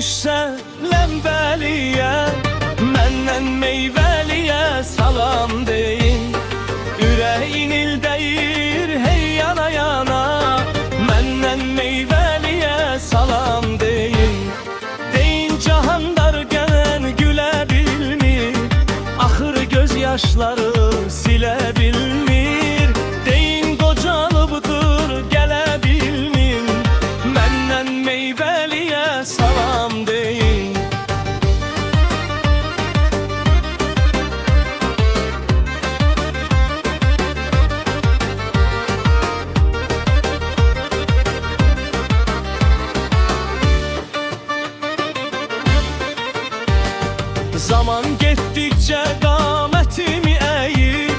düşsə ləmbəliyə, məndən meyvəliyə salam deyin. Ürəyin il deyir hey yana yana, məndən meyvəliyə salam deyin. Deyin cahandar gələn gülə bilmir, axır göz yaşları silə bilmir. Deyin qocalıbdır gələ bilmir, məndən meyvəliyə salam deyin. Zaman getdikcə qamətimi əyir,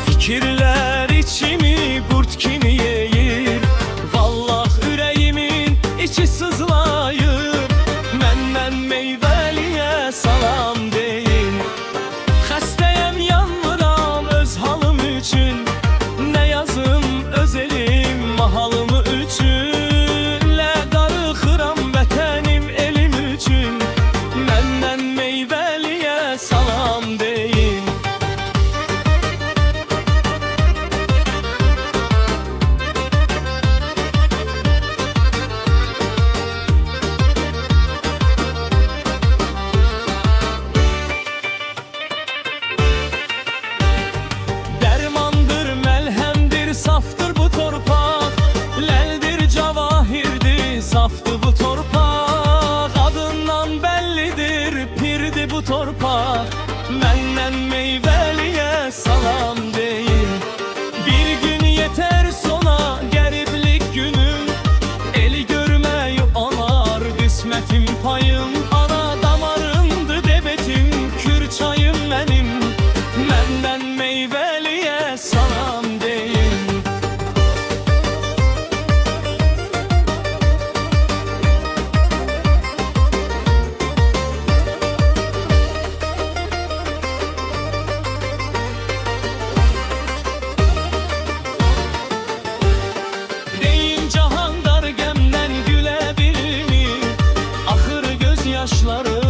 fikirlər içimi qurd kimi yeyir. Vallah ürəyimin içi sızlayır, məndən meyvəliyə salam deyin. Xəstəyəm, yanmıram öz halım üçün, nə yazım öz elim mahalım üçün. Lə darıxıram vətənim elim üçün, məndən meyvəliyə salam deyin. Dərmandır, məlhəmdir, safdır bu torpaq, ləldir, cavahirdir, safdır bu torpaq. Adından bəllidir, pirdir bu torpaq, məndən meyvəliyə salam deyin. Bir gün yetər sona qəriblik günüm, eli görmək olar qismətim payım. Ana damarımdır debetim, kür çayım mənim, məndən meyvəliyə salam deyin. Deyin cahandar qəmdən gülə bilmir, axır göz yaşları